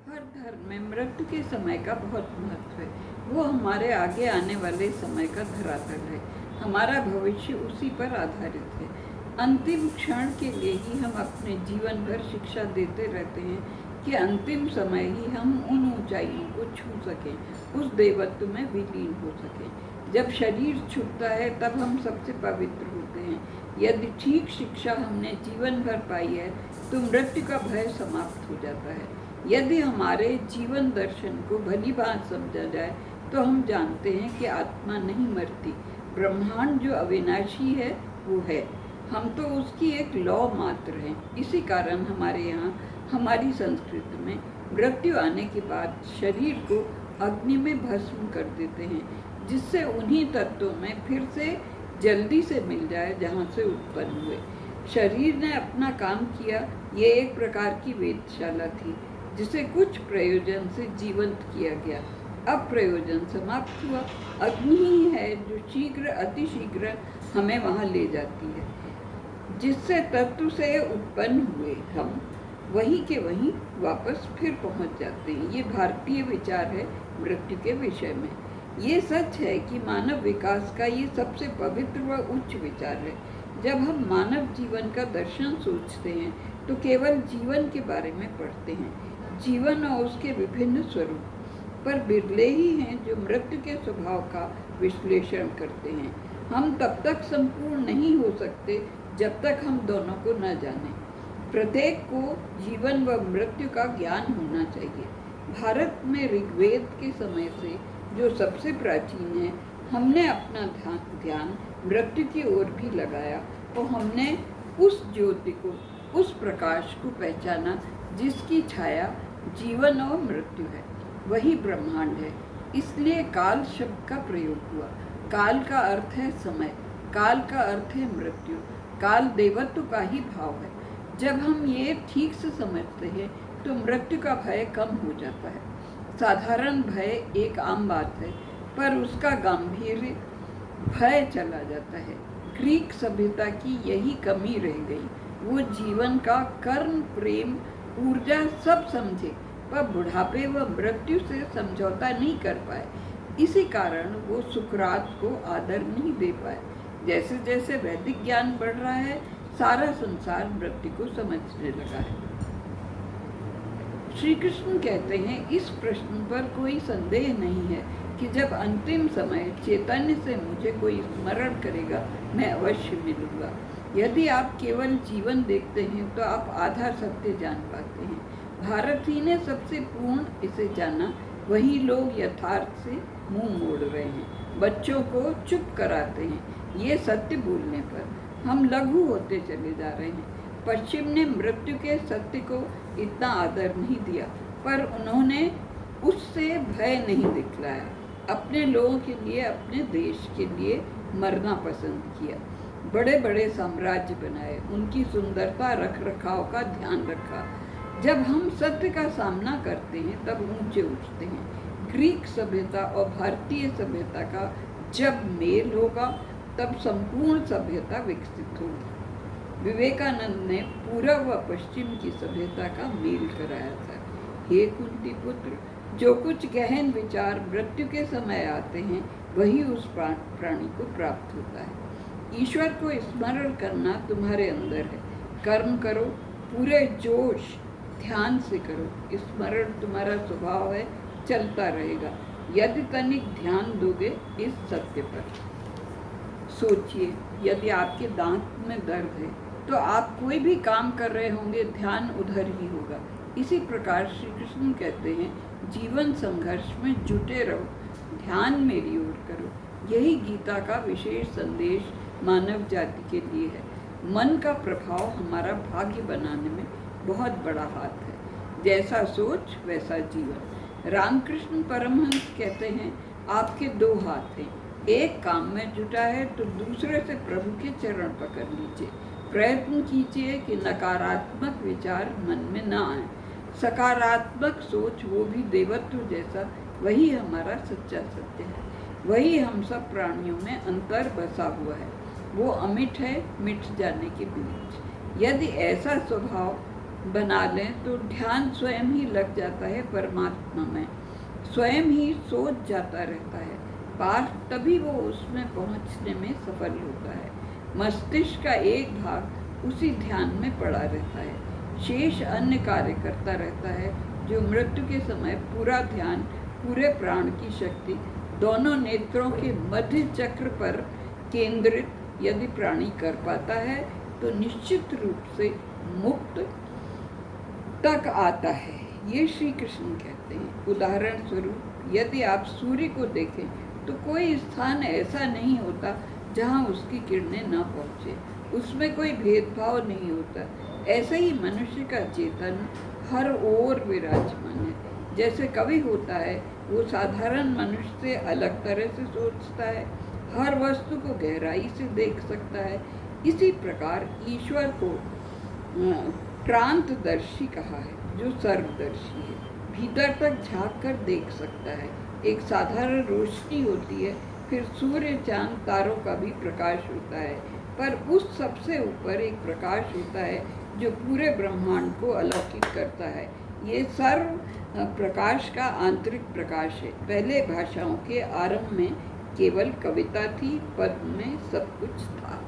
हर धर्म में मृत्यु के समय का बहुत महत्व है। वो हमारे आगे आने वाले समय का धरातल है। हमारा भविष्य उसी पर आधारित है। अंतिम क्षण के लिए ही हम अपने जीवन भर शिक्षा देते रहते हैं कि अंतिम समय ही हम उन ऊंचाइयों को छू सकें, उस देवत्व में विलीन हो सकें। जब शरीर छूटता है तब हम सबसे पवित्र होते हैं। यदि ठीक शिक्षा हमने जीवन भर पाई है तो मृत्यु का भय समाप्त हो जाता है। यदि हमारे जीवन दर्शन को भली भांति समझा जाए तो हम जानते हैं कि आत्मा नहीं मरती। ब्रह्मांड जो अविनाशी है वो है, हम तो उसकी एक लौ मात्र हैं। इसी कारण हमारे यहाँ, हमारी संस्कृति में मृत्यु आने के बाद शरीर को अग्नि में भस्म कर देते हैं, जिससे उन्हीं तत्वों में फिर से जल्दी से मिल जाए जहाँ से उत्पन्न हुए। शरीर ने अपना काम किया। ये एक प्रकार की वेधशाला थी जिसे कुछ प्रयोजन से जीवंत किया गया। अब प्रयोजन समाप्त हुआ। अग्नि ही है जो शीघ्र अतिशीघ्र हमें वहाँ ले जाती है। जिससे तत्व से उत्पन्न हुए हम वहीं के वहीं वापस फिर पहुँच जाते हैं। ये भारतीय विचार है मृत्यु के विषय में। ये सच है कि मानव विकास का ये सबसे पवित्र व उच्च विचार है। जब हम मानव जीवन का दर्शन सोचते हैं तो केवल जीवन के बारे में पढ़ते हैं, जीवन और उसके विभिन्न स्वरूप, पर बिरले ही हैं जो मृत्यु के स्वभाव का विश्लेषण करते हैं। हम तब तक संपूर्ण नहीं हो सकते जब तक हम दोनों को न जानें। प्रत्येक को जीवन व मृत्यु का ज्ञान होना चाहिए। भारत में ऋग्वेद के समय से जो सबसे प्राचीन है, हमने अपना ध्यान मृत्यु की ओर भी लगाया और हमने उस ज्योति को, उस प्रकाश को पहचाना जिसकी छाया जीवन और मृत्यु है। वही ब्रह्मांड है। इसलिए काल शब्द का प्रयोग हुआ। काल का अर्थ है समय, काल का अर्थ है मृत्यु। काल देवत्व का ही भाव है। जब हम ये ठीक से समझते हैं तो मृत्यु का भय कम हो जाता है। साधारण भय एक आम बात है, पर उसका गंभीर भय चला जाता है। ग्रीक सभ्यता की यही कमी रह गई। वो जीवन का कर्म, प्रेम, ऊर्जा सब समझे, पर बुढ़ापे व मृत्यु से समझौता नहीं कर पाए। इसी कारण वो सुकरात को आदर नहीं दे पाए। जैसे जैसे वैदिक ज्ञान बढ़ रहा है, सारा संसार मृत्यु को समझने लगा है। श्री कृष्ण कहते हैं, इस प्रश्न पर कोई संदेह नहीं है कि जब अंतिम समय चैतन्य से मुझे कोई स्मरण करेगा, मैं अवश्य मिलूंगा। यदि आप केवल जीवन देखते हैं तो आप आधा सत्य जान पाते हैं। भारत ही ने सबसे पूर्ण इसे जाना। वही लोग यथार्थ से मुंह मोड़ रहे हैं, बच्चों को चुप कराते हैं। ये सत्य बोलने पर हम लघु होते चले जा रहे हैं। पश्चिम ने मृत्यु के सत्य को इतना आदर नहीं दिया, पर उन्होंने उससे भय नहीं दिखलाया। अपने लोगों के लिए, अपने देश के लिए मरना पसंद किया। बड़े बड़े साम्राज्य बनाए, उनकी सुंदरता, रख रखाव का ध्यान रखा। जब हम सत्य का सामना करते हैं तब ऊंचे उठते हैं। ग्रीक सभ्यता और भारतीय सभ्यता का जब मेल होगा तब संपूर्ण सभ्यता विकसित होगी। विवेकानंद ने पूर्व व पश्चिम की सभ्यता का मेल कराया था। हे कुंती पुत्र, जो कुछ गहन विचार मृत्यु के समय आते हैं वही उस प्राणी को प्राप्त होता है। ईश्वर को स्मरण करना तुम्हारे अंदर है। कर्म करो, पूरे जोश ध्यान से करो। स्मरण तुम्हारा स्वभाव है, चलता रहेगा यदि तनिक ध्यान दोगे इस सत्य पर। सोचिए, यदि आपके दांत में दर्द है तो आप कोई भी काम कर रहे होंगे, ध्यान उधर ही होगा। इसी प्रकार श्री कृष्ण कहते हैं, जीवन संघर्ष में जुटे रहो, ध्यान मेरी ओर करो। यही गीता का विशेष संदेश मानव जाति के लिए है। मन का प्रभाव हमारा भाग्य बनाने में बहुत बड़ा हाथ है। जैसा सोच वैसा जीवन। रामकृष्ण परमहंस कहते हैं, आपके दो हाथ हैं, एक काम में जुटा है तो दूसरे से प्रभु के चरण पकड़ लीजिए। प्रयत्न कीजिए कि नकारात्मक विचार मन में न आए। सकारात्मक सोच, वो भी देवत्व जैसा, वही हमारा सच्चा सत्य है। वही हम सब प्राणियों में अंतर बसा हुआ है। वो अमिट है, मिट जाने के बीच। यदि ऐसा स्वभाव बना लें तो ध्यान स्वयं ही लग जाता है परमात्मा में, स्वयं ही सोच जाता रहता है पाठ, तभी वो उसमें पहुंचने में सफल होता है। मस्तिष्क का एक भाग उसी ध्यान में पड़ा रहता है, शेष अन्य कार्य करता रहता है, जो मृत्यु के समय पूरा ध्यान, पूरे प्राण की शक्ति दोनों नेत्रों के मध्य चक्र पर केंद्रित यदि प्राणी कर पाता है तो निश्चित रूप से मुक्त तक आता है। ये श्री कृष्ण कहते हैं। उदाहरण स्वरूप यदि आप सूर्य को देखें तो कोई स्थान ऐसा नहीं होता जहाँ उसकी किरणें न पहुँचे, उसमें कोई भेदभाव नहीं होता। ऐसे ही मनुष्य का चेतन हर ओर विराजमान है। जैसे कवि होता है वो साधारण मनुष्य से अलग तरह से सोचता है, हर वस्तु को गहराई से देख सकता है। इसी प्रकार ईश्वर को क्रांतदर्शी कहा है, जो सर्वदर्शी है, भीतर तक झांक कर देख सकता है। एक साधारण रोशनी होती है, फिर सूर्य, चांद, तारों का भी प्रकाश होता है, पर उस सबसे ऊपर एक प्रकाश होता है जो पूरे ब्रह्मांड को अलौकिक करता है। ये सर्व प्रकाश का आंतरिक प्रकाश है। पहले भाषाओं के आरंभ में केवल कविता थी, पद में सब कुछ था।